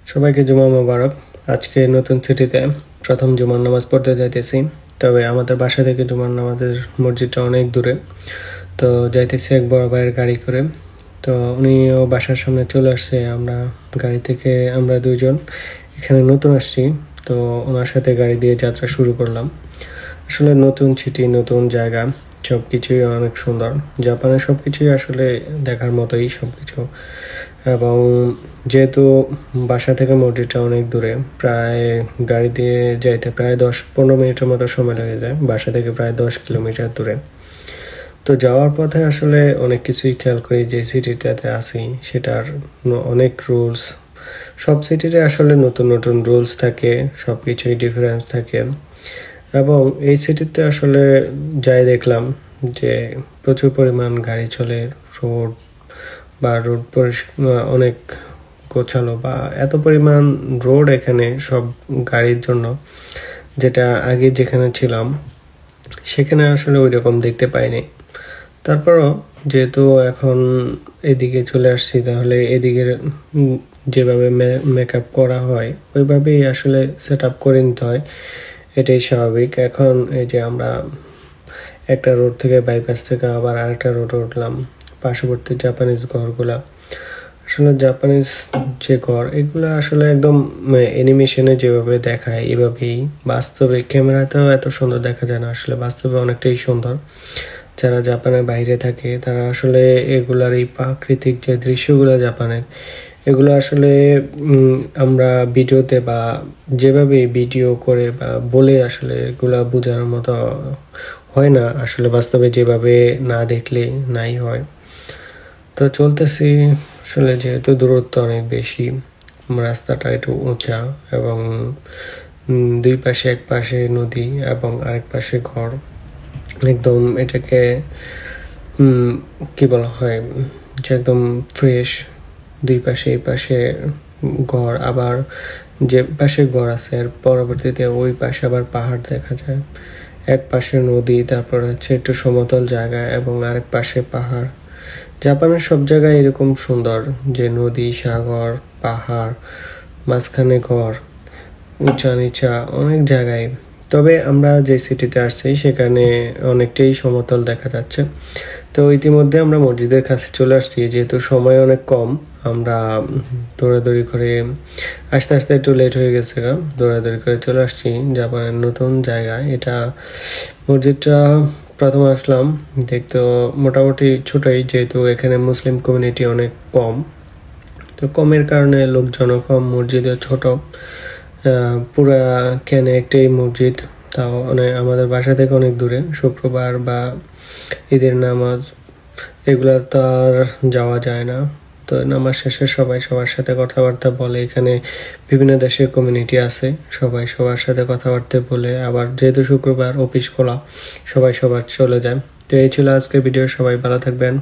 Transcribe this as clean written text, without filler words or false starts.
সবাইকে জুমা মোবারক। আজকে নতুন সিটিতে প্রথম জুমার নামাজ পড়তে যাইতেছি। তবে আমাদের বাসা থেকে জুমার নামাজের মসজিদটা অনেক দূরে, তো যাইতেছি এক বড় ভাইয়ের গাড়ি করে। তো উনিও বাসার সামনে চলে আসছে। আমরা গাড়ি থেকে আমরা দুইজন এখানে নতুন আসছি, তো ওনার সাথে গাড়ি দিয়ে যাত্রা শুরু করলাম। আসলে নতুন সিটি, নতুন জায়গা, সব কিছুই অনেক সুন্দর। জাপানের সব কিছুই আসলে দেখার মতোই সব কিছু। এবং যেহেতু বাসা থেকে মসজিদটা অনেক দূরে, প্রায় গাড়ি দিয়ে যাইতে প্রায় 10-15 মিনিটের মতো সময় লেগে যায়। বাসা থেকে প্রায় 10 কিলোমিটার দূরে। তো যাওয়ার পথে আসলে অনেক কিছুই খেয়াল করি। যে সিটিটাতে আসি সেটার অনেক রুলস, সব সিটিতে আসলে নতুন নতুন রুলস থাকে, সব কিছুই ডিফারেন্স থাকে। এবং এই সিটিতে আসলে যাই দেখলাম যে প্রচুর পরিমাণ গাড়ি চলে। রোড রোড অনেক গোছালো, বা এত পরিমাণ রোড এখানে সব গাড়ির জন্য, যেটা আগে যেখানে ছিলাম সেখানে আসলে ওই রকম দেখতে পাইনি। তারপরও যেহেতু এখন এদিকে চলে আসছি, তাহলে এদিকের যেভাবে মেকআপ করা হয় ওইভাবেই আসলে সেট আপ করে নিতে হয়, এটাই স্বাভাবিক। এখন এই যে আমরা একটা রোড থেকে, বাইপাস থেকে আবার আরেকটা রোডে উঠলাম। পার্শ্ববর্তী জাপানিজ ঘরগুলা, আসলে জাপানিজ যে ঘর, এগুলো আসলে একদম অ্যানিমেশনে যেভাবে দেখায় এভাবেই বাস্তবে, ক্যামেরাতেও এত সুন্দর দেখা যায় না, আসলে বাস্তবে অনেকটাই সুন্দর। যারা জাপানের বাইরে থাকে তারা আসলে এগুলার এই প্রাকৃতিক যে দৃশ্যগুলো জাপানের, এগুলো আসলে আমরা ভিডিওতে বা যেভাবে ভিডিও করে বা বলে আসলে এগুলা বোঝানোর মতো হয় না, আসলে বাস্তবে যেভাবে না দেখলে নাই হয়। তো চলতেছি। আসলে যেহেতু দূরত্ব অনেক বেশি, রাস্তাটা একটু উঁচা, এবং দুই পাশে, এক পাশে নদী এবং আরেক পাশে ঘর। একদম এটাকে কি বলা হয়, যে একদম ফ্রেশ। দুই পাশে, এই পাশে ঘর, আবার যে পাশে ঘর আছে এর পরবর্তীতে ওই পাশে আবার পাহাড় দেখা যায়। এক পাশে নদী, তারপর হচ্ছে একটু সমতল জায়গা, এবং আরেক পাশে পাহাড়। জাপানের সব জায়গায় এরকম সুন্দর, যে নদী, সাগর, পাহাড়, মাঝখানে ঘর, উঁচা নিচা অনেক জায়গায়। তবে আমরা যে সিটিতে আসছি সেখানে অনেকটাই সমতল দেখা যাচ্ছে। তো ইতিমধ্যে আমরা মসজিদের কাছে চলে আসছি। যেহেতু সময় অনেক কম, আমরা দৌড়াদৌড়ি করে আস্তে আস্তে একটু লেট হয়ে গেছে, দৌড়াদৌড়ি করে চলে আসছি জাপানের নতুন জায়গায়। এটা মসজিদটা প্রথম আসলাম, দেখতে মোটামুটি ছোটই, যেহেতু এখানে মুসলিম কমিউনিটি অনেক কম। তো কমের কারণে লোকজনও কম, মসজিদও ছোট। পুরা কেন একটাই মসজিদ, তাও আমাদের বাসা থেকে অনেক দূরে। শুক্রবার বা ঈদের নামাজ এগুলা তো আর যাওয়া যায় না। তো নামাজ শেষে সবাই সবার সাথে কথাবার্তা বলে। এখানে বিভিন্ন দেশের কমিউনিটি আছে, সবাই সবার সাথে কথাবার্তা বলে। আবার যেহেতু শুক্রবার অফিস খোলা, সবাই সবার চলে যায়। তো এই ছিল আজকের ভিডিও। সবাই ভালো থাকবেন।